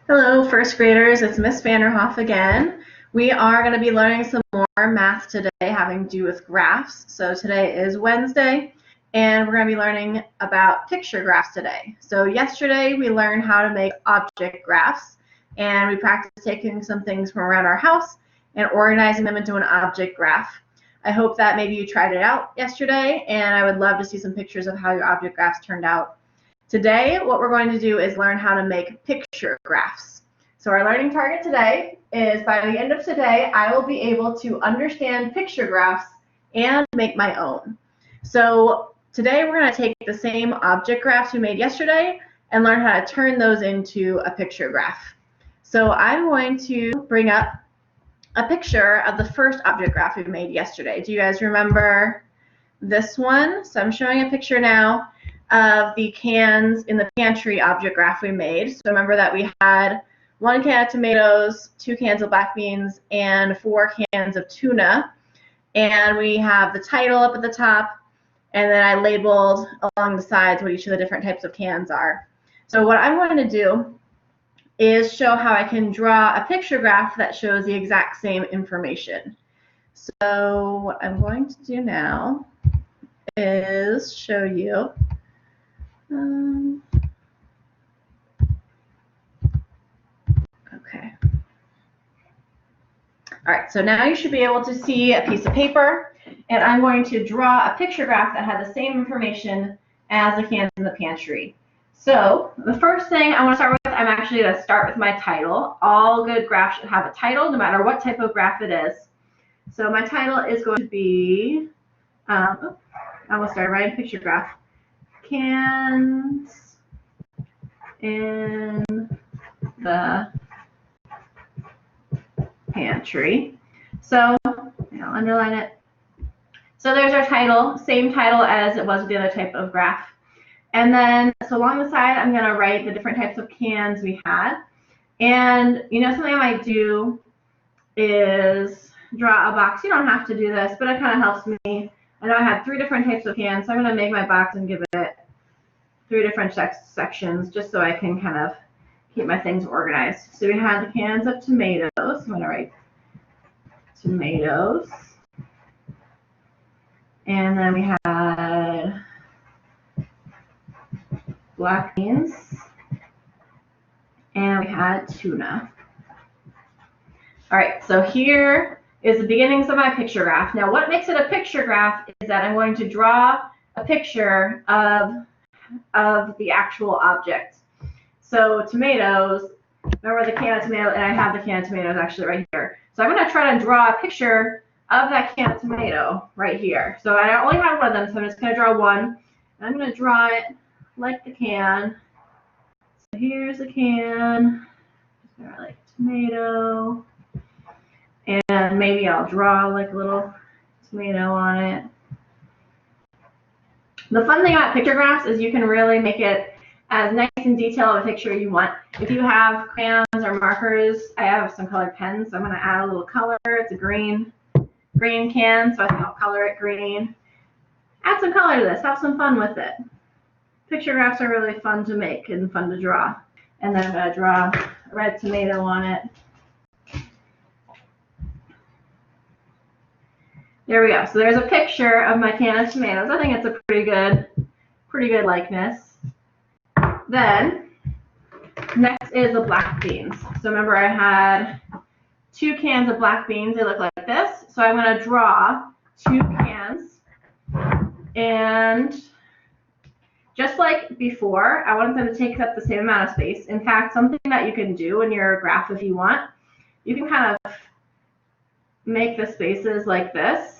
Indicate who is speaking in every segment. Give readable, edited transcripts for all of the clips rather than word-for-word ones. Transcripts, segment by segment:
Speaker 1: Hello, first graders. It's Miss Vanderhoff again. We are going to be learning some more math today having to do with graphs. So today is Wednesday, and we're going to be learning about picture graphs today. So yesterday we learned how to make object graphs, and we practiced taking some things from around our house and organizing them into an object graph. I hope that maybe you tried it out yesterday, and I would love to see some pictures of how your object graphs turned out. Today, what we're going to do is learn how to make picture graphs. So our learning target today is by the end of today, I will be able to understand picture graphs and make my own. So today we're going to take the same object graphs we made yesterday and learn how to turn those into a picture graph. So I'm going to bring up a picture of the first object graph we made yesterday. Do you guys remember this one? So I'm showing a picture now of the cans in the pantry object graph we made. So remember that we had 1 can of tomatoes, 2 cans of black beans, and 4 cans of tuna. And we have the title up at the top, and then I labeled along the sides what each of the different types of cans are. So what I'm going to do is show how I can draw a picture graph that shows the exact same information. So what I'm going to do now is show you okay. All right, so now you should be able to see a piece of paper, and I'm going to draw a picture graph that had the same information as the cans in the pantry. So the first thing I want to start with, I'm actually going to start with my title. All good graphs should have a title, no matter what type of graph it is. So my title is going to be, I almost started writing picture graph. Cans in the pantry. So I'll underline it. So there's our title, same title as it was with the other type of graph. And then, so along the side, I'm going to write the different types of cans we had. And, you know, something I might do is draw a box. You don't have to do this, but it kind of helps me. I know I had 3 different types of cans, so I'm going to make my box and give it 3 different sections just so I can kind of keep my things organized. So we had the cans of tomatoes. I'm going to write tomatoes. And then we had black beans. And we had tuna. All right, so here is the beginnings of my picture graph. Now, what makes it a picture graph is that I'm going to draw a picture of the actual object. So tomatoes, remember the can of tomatoes, and I have the can of tomatoes actually right here. So I'm going to try to draw a picture of that can of tomato right here. So I only have one of them, so I'm just going to draw one. And I'm going to draw it like the can. So here's the can, like tomato, and maybe I'll draw like a little tomato on it. The fun thing about picture graphs is you can really make it as nice and detailed of a picture you want. If you have crayons or markers, I have some colored pens, so I'm going to add a little color. It's a green can, so I think I'll color it green. Add some color to this. Have some fun with it. Picture graphs are really fun to make and fun to draw. And then I'm going to draw a red tomato on it. There we go. So there's a picture of my can of tomatoes. I think it's a pretty good likeness. Then next is the black beans. So remember I had 2 cans of black beans. They look like this. So I'm going to draw 2 cans. And just like before, I want them to take up the same amount of space. In fact, something that you can do in your graph if you want, you can kind of make the spaces like this.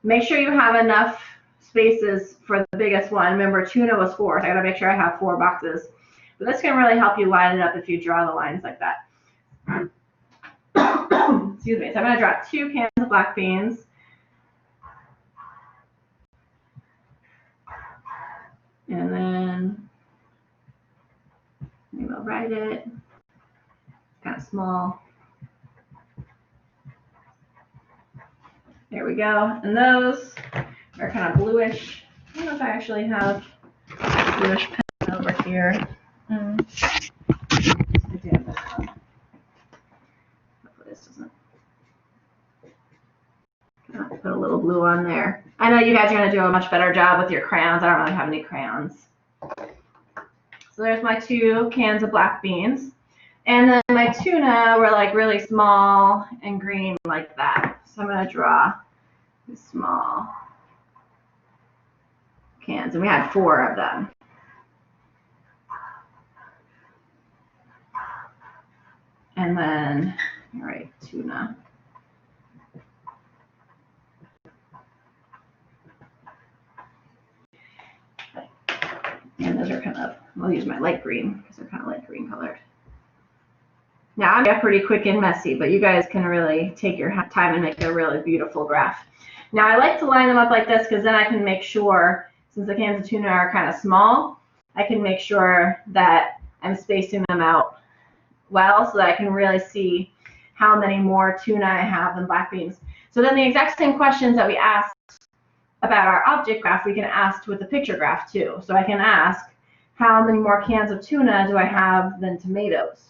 Speaker 1: Make sure you have enough spaces for the biggest one. Remember, tuna was 4, so I gotta make sure I have 4 boxes. But this can really help you line it up if you draw the lines like that. Excuse me. So I'm gonna draw 2 cans of black beans. And then maybe I'll write it. It's kind of small. There we go. And those are kind of bluish. I don't know if I actually have a bluish pen over here. glue on there. I know you guys are going to do a much better job with your crayons. I don't really have any crayons. So there's my 2 cans of black beans. And then my tuna were like really small and green like that. So I'm going to draw these small cans. And we had 4 of them. And then, all right, tuna. And those are kind of, I'll use my light green because they're kind of light green colored. Now I'm pretty quick and messy, but you guys can really take your time and make a really beautiful graph. Now I like to line them up like this because then I can make sure, since the cans of tuna are kind of small, I can make sure that I'm spacing them out well so that I can really see how many more tuna I have than black beans. So then the exact same questions that we asked about our object graph, we can ask with the picture graph too. So I can ask, how many more cans of tuna do I have than tomatoes?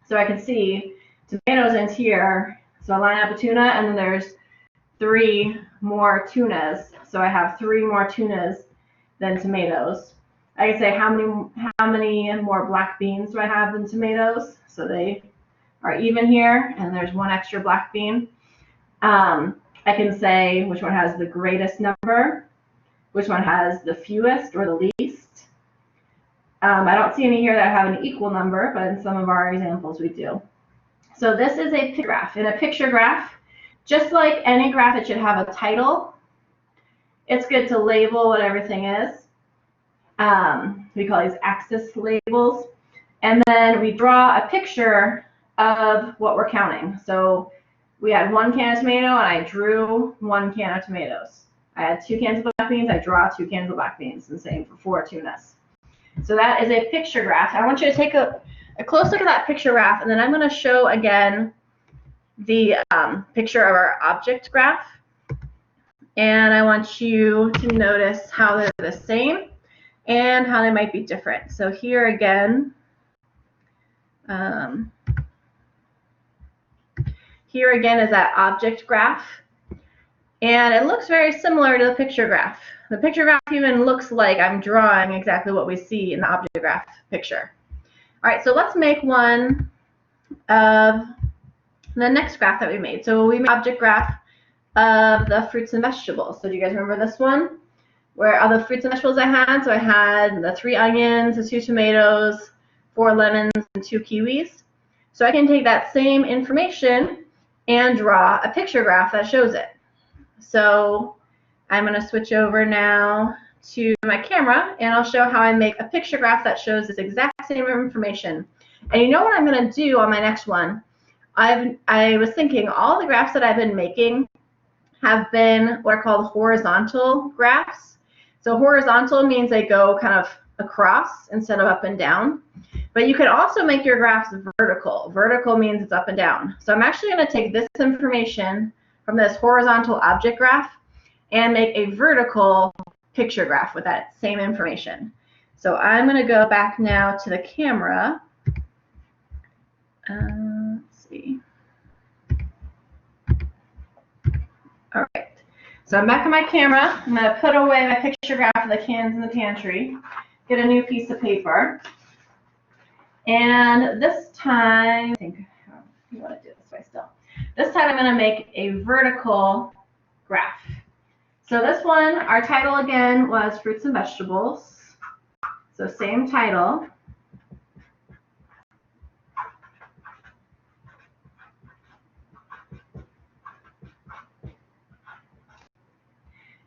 Speaker 1: So I can see tomatoes in here. So I line up a tuna, and then there's 3 more tunas. So I have 3 more tunas than tomatoes. I can say how many more black beans do I have than tomatoes? So they are even here, and there's 1 extra black bean. I can say which one has the greatest number, which one has the fewest or the least. I don't see any here that have an equal number, but in some of our examples we do. So this is a picture graph. In a picture graph, just like any graph, it should have a title. It's good to label what everything is. We call these axis labels. And then we draw a picture of what we're counting. So we had 1 can of tomato, and I drew 1 can of tomatoes. I had 2 cans of black beans, I draw 2 cans of black beans, and same for 4 tunas. So that is a picture graph. I want you to take a close look at that picture graph, and then I'm going to show again the picture of our object graph. And I want you to notice how they're the same and how they might be different. So here again, is that object graph. And it looks very similar to the picture graph. The picture graph even looks like I'm drawing exactly what we see in the object graph picture. All right, so let's make one of the next graph that we made. So we made an object graph of the fruits and vegetables. So do you guys remember this one? Where are the fruits and vegetables I had? So I had the 3 onions, the 2 tomatoes, 4 lemons, and 2 kiwis. So I can take that same information and draw a picture graph that shows it. So I'm going to switch over now to my camera, and I'll show how I make a picture graph that shows this exact same information. And you know what I'm going to do on my next one? I was thinking all the graphs that I've been making have been what are called horizontal graphs. So horizontal means they go kind of across instead of up and down. But you can also make your graphs vertical. Vertical means it's up and down. So I'm actually going to take this information from this horizontal object graph and make a vertical picture graph with that same information. So I'm going to go back now to the camera. Let's see. All right. So I'm back on my camera. I'm going to put away my picture graph of the cans in the pantry, get a new piece of paper. And this time, I think you want to do it this way still. This time I'm going to make a vertical graph. So this one, our title again was fruits and vegetables. So same title.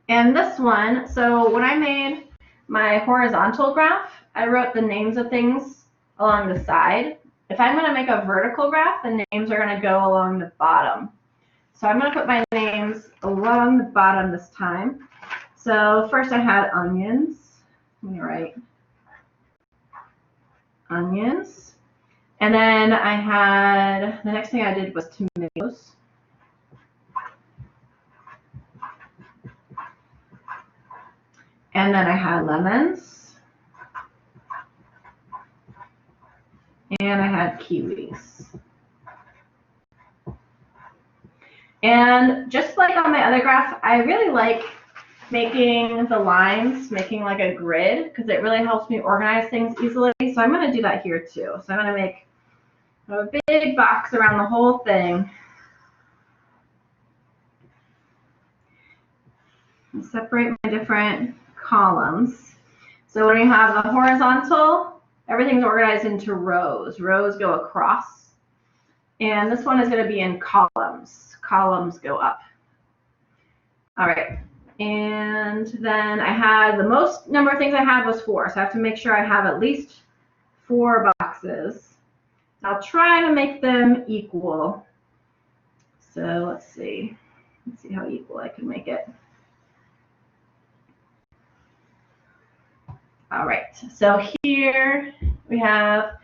Speaker 1: And this one, so when I made my horizontal graph, I wrote the names of things along the side. If I'm going to make a vertical graph, the names are going to go along the bottom. So I'm going to put my names along the bottom this time. So first I had onions. Let me write onions. And then I had, the next thing I did was tomatoes. And then I had lemons. And I had kiwis. And just like on my other graph, I really like making the lines, making like a grid, because it really helps me organize things easily. So I'm going to do that here too. So I'm going to make a big box around the whole thing. And separate my different columns. So when you have the horizontal, everything's organized into rows. Rows go across. And this one is going to be in columns. Columns go up. All right. And then I had the most number of things I had was 4. So I have to make sure I have at least 4 boxes. I'll try to make them equal. So let's see. Let's see how equal I can make it. All right. So here we have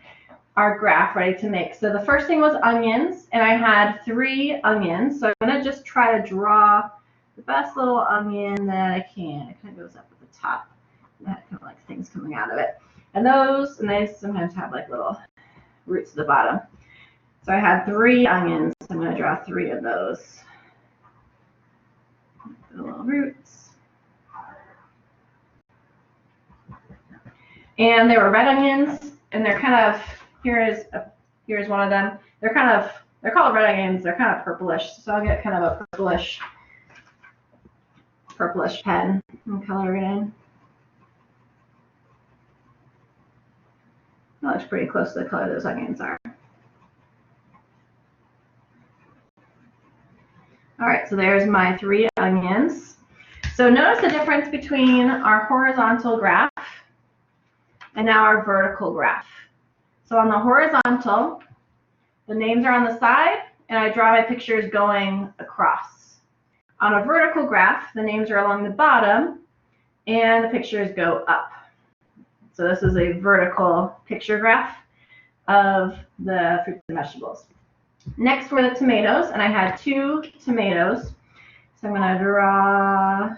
Speaker 1: our graph ready to make. So the first thing was onions, and I had 3 onions. So I'm going to just try to draw the best little onion that I can. It kind of goes up at the top. It had kind of like things coming out of it. And those, and they sometimes have like little roots at the bottom. So I had 3 onions. I'm going to draw 3 of those. The little roots. And they were red onions, and they're kind of, here's one of them. They're called red onions. They're kind of purplish. So I'll get kind of a purplish pen and color it in. That looks pretty close to the color those onions are. All right, so there's my 3 onions. So notice the difference between our horizontal graph and now our vertical graph. So on the horizontal, the names are on the side, and I draw my pictures going across. On a vertical graph, the names are along the bottom, and the pictures go up. So this is a vertical picture graph of the fruits and vegetables. Next were the tomatoes, and I had 2 tomatoes. So I'm going to draw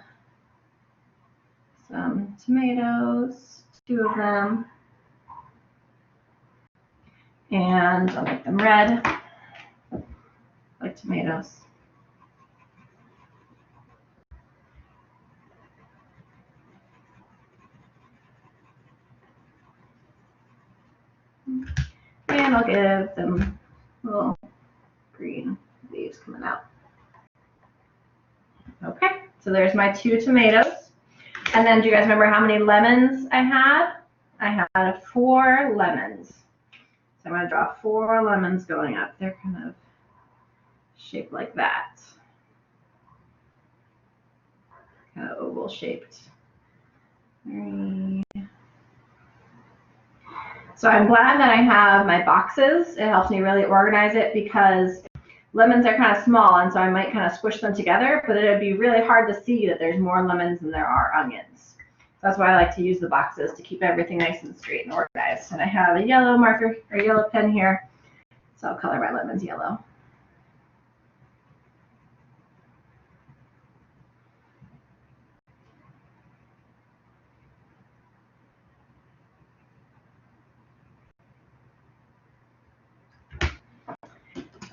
Speaker 1: some tomatoes, 2 of them, and I'll make them red, like tomatoes. And I'll give them little green leaves coming out. Okay, so there's my 2 tomatoes. And then do you guys remember how many lemons I had? I had 4 lemons. So I'm going to draw 4 lemons going up. They're kind of shaped like that. Kind of oval shaped. So I'm glad that I have my boxes. It helps me really organize it because lemons are kind of small, and so I might kind of squish them together, but it would be really hard to see that there's more lemons than there are onions. So that's why I like to use the boxes to keep everything nice and straight and organized. And I have a yellow marker or yellow pen here, so I'll color my lemons yellow.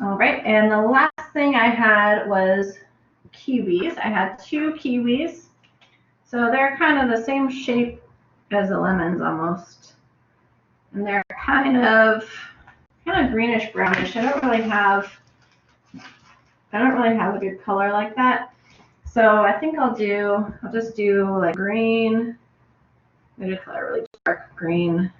Speaker 1: All right, and the last thing I had was kiwis. I had 2 kiwis. So they're kind of the same shape as the lemons almost. And they're kind of greenish brownish. I don't really have a good color like that. So I think I'll just do like green. I'm gonna color really dark green.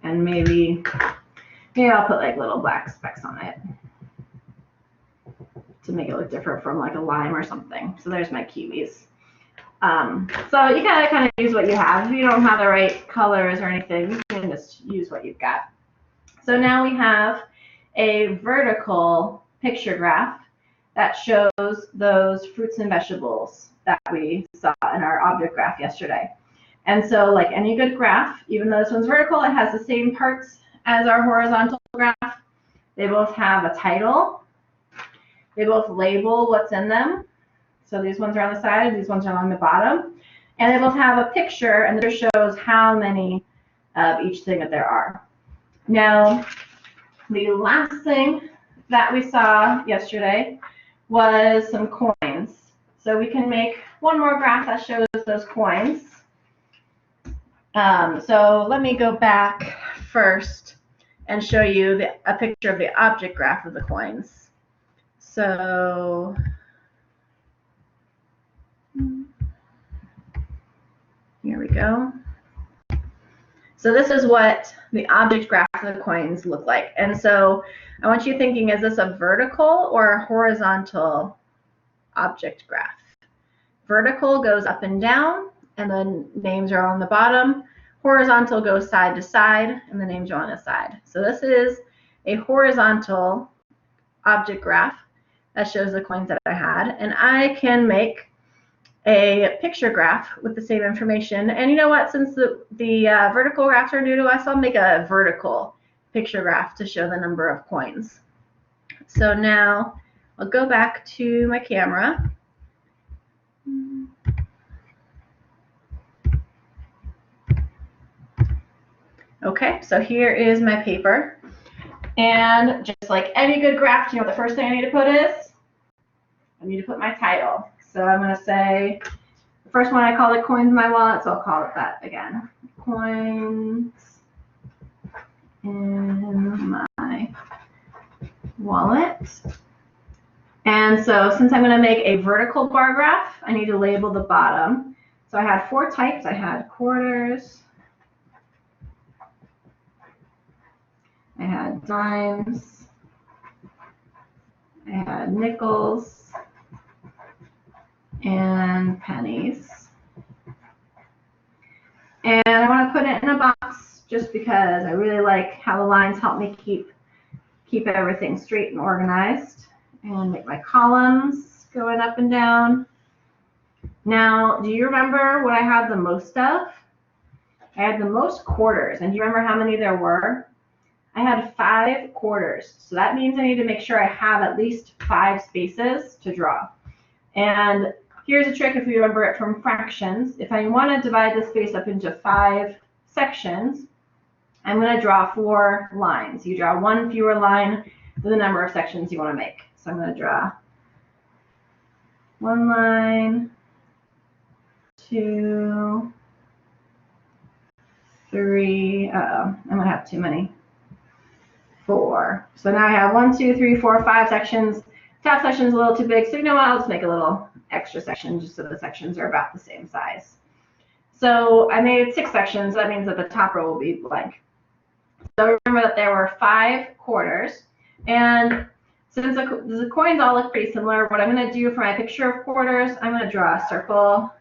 Speaker 1: And maybe I'll put like little black specks on it to make it look different from like a lime or something. So there's my kiwis. So you gotta kind of use what you have. If you don't have the right colors or anything, you can just use what you've got. So now we have a vertical picture graph that shows those fruits and vegetables that we saw in our object graph yesterday. And so like any good graph, even though this one's vertical, it has the same parts as our horizontal graph. They both have a title. They both label what's in them. So these ones are on the side, these ones are along the bottom. And they both have a picture, and it shows how many of each thing that there are. Now, The last thing that we saw yesterday was some coins. So we can make one more graph that shows those coins. So let me go back first and show you a picture of the object graph of the coins. So here we go. So this is what the object graph of the coins look like. And so I want you thinking, is this a vertical or a horizontal object graph? Vertical goes up and down, and the names are on the bottom. Horizontal goes side to side, and the names are on the side. So this is a horizontal object graph that shows the coins that I had. And I can make a picture graph with the same information. And you know what? Since the vertical graphs are new to us, I'll make a vertical picture graph to show the number of coins. So now I'll go back to my camera. Okay, so here is my paper. And just like any good graph, you know what the first thing I need to put is? I need to put my title. So I'm going to say, the first one I called it coins in my wallet, so I'll call it that again. Coins in my wallet. And so since I'm going to make a vertical bar graph, I need to label the bottom. So I had 4 types. I had quarters, I had dimes, I had nickels, and pennies. And I want to put it in a box just because I really like how the lines help me keep everything straight and organized, and make my columns going up and down. Now, do you remember what I had the most of? I had the most quarters, and do you remember how many there were? I had 5 quarters, so that means I need to make sure I have at least 5 spaces to draw. And here's a trick if you remember it from fractions. If I want to divide the space up into 5 sections, I'm going to draw 4 lines. You draw 1 fewer line for the number of sections you want to make. So I'm going to draw 1 line, 2, 3, I'm going to have too many, 4. So now I have 1, 2, 3, 4, 5 sections. Top section is a little too big, so you know what, I'll just make a little extra section just so the sections are about the same size. So I made 6 sections. That means that the top row will be blank. So remember that there were 5 quarters, and since the coins all look pretty similar, what I'm going to do for my picture of quarters, I'm going to draw a circle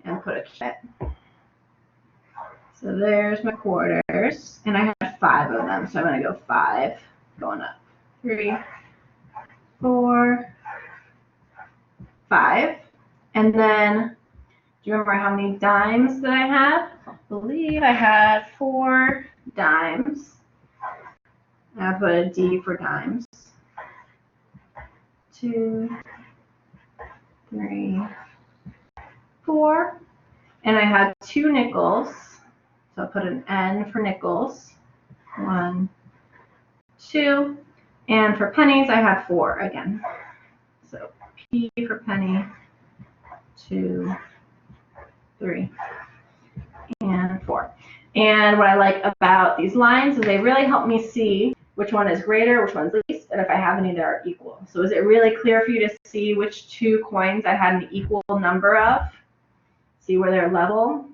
Speaker 1: and put a cubit. So there's my quarters, and I have 5 of them, so I'm going to go 5 going up. 3, 4, 5. And then, do you remember how many dimes that I had? I believe I had 4 dimes. I put a D for dimes. 2, 3, 4. And I had 2 nickels. So I'll put an N for nickels. 1, 2. And for pennies, I had 4 again. So P for penny, 2, 3, and 4. And what I like about these lines is they really help me see which one is greater, which one's least, and if I have any that are equal. So is it really clear for you to see which 2 coins I had an equal number of? See where they're level?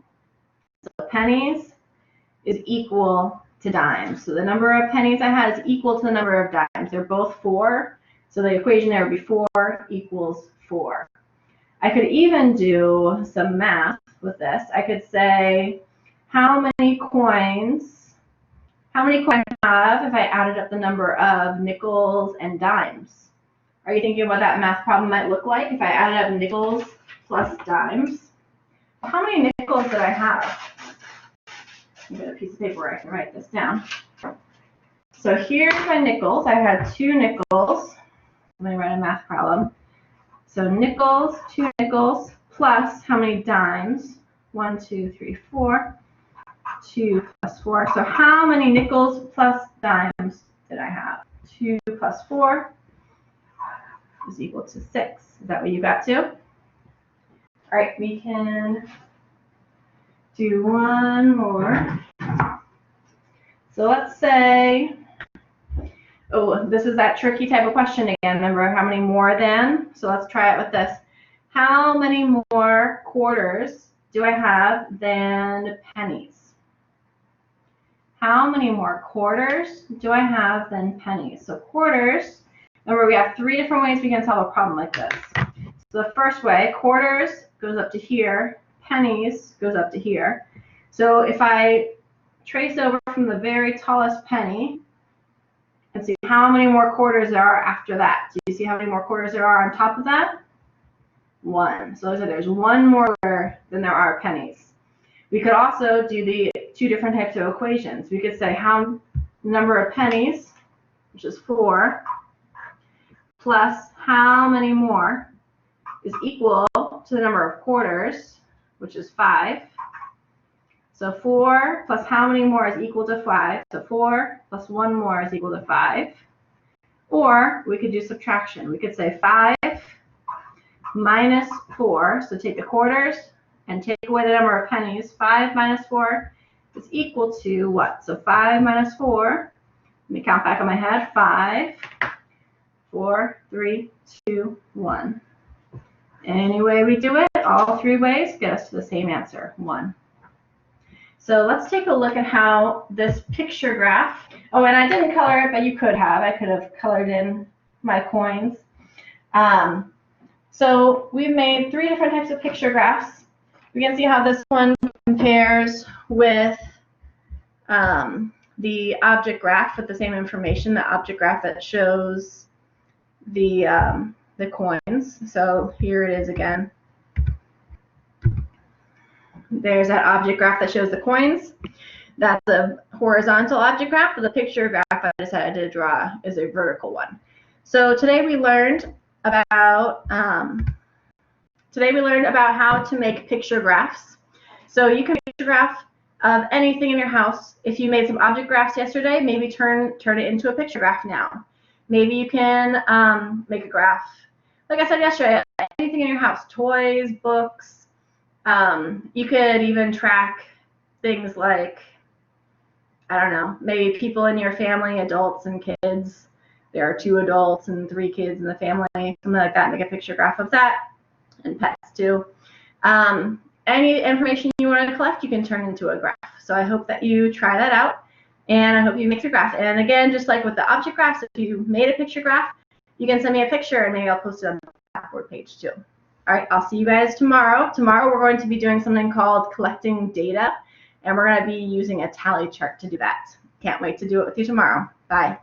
Speaker 1: So pennies is equal to dimes. So the number of pennies I had is equal to the number of dimes. They're both 4. So the equation there would be 4 equals 4. I could even do some math with this. I could say, how many coins I have if I added up the number of nickels and dimes? Are you thinking what that math problem might look like if I added up nickels plus dimes? How many nickels did I have? I've got a piece of paper where I can write this down. So here's my nickels. I had 2 nickels. Let me write a math problem. So nickels, 2 nickels, plus how many dimes? 1, 2, 3, 4. 2 plus 4. So how many nickels plus dimes did I have? 2 plus 4 is equal to 6. Is that what you got too? All right, we can do one more. So let's say, oh, this is that tricky type of question again. Remember, how many more than? So let's try it with this. How many more quarters do I have than pennies? How many more quarters do I have than pennies? So quarters, remember we have 3 different ways we can solve a problem like this. So the first way, quarters goes up to here, pennies goes up to here. So if I trace over from the very tallest penny and see how many more quarters there are after that. Do you see how many more quarters there are on top of that? 1. So there's 1 more than there are pennies. We could also do the 2 different types of equations. We could say how number of pennies, which is 4, plus how many more is equal to the number of quarters, which is 5. So 4 plus how many more is equal to 5. So 4 plus 1 more is equal to 5. Or we could do subtraction. We could say 5 minus 4. So take the quarters and take away the number of pennies. 5 minus 4 is equal to what? So 5 minus 4, let me count back on my head. 5, 4, 3, 2, 1. Any way we do it, all 3 ways get us to the same answer, 1. So let's take a look at how this picture graph, oh, and I didn't color it, but you could have. I could have colored in my coins. So we've made 3 different types of picture graphs. We can see how this one compares with the object graph with the same information, the object graph that shows the coins. So here it is again. There's that object graph that shows the coins. That's a horizontal object graph, but the picture graph I decided to draw is a vertical one. So today we learned about how to make picture graphs. So you can make a picture graph of anything in your house. If you made some object graphs yesterday, maybe turn it into a picture graph now. Maybe you can make a graph, like I said yesterday, anything in your house, toys, books. You could even track things like, I don't know, maybe people in your family, adults and kids. There are 2 adults and 3 kids in the family, something like that. Make a picture graph of that, and pets too. Any information you want to collect, you can turn into a graph. So I hope that you try that out, and I hope you make your graph. And again, just like with the object graphs, if you made a picture graph, you can send me a picture, and maybe I'll post it on the Blackboard page too. All right, I'll see you guys tomorrow. Tomorrow we're going to be doing something called collecting data, and we're going to be using a tally chart to do that. Can't wait to do it with you tomorrow. Bye.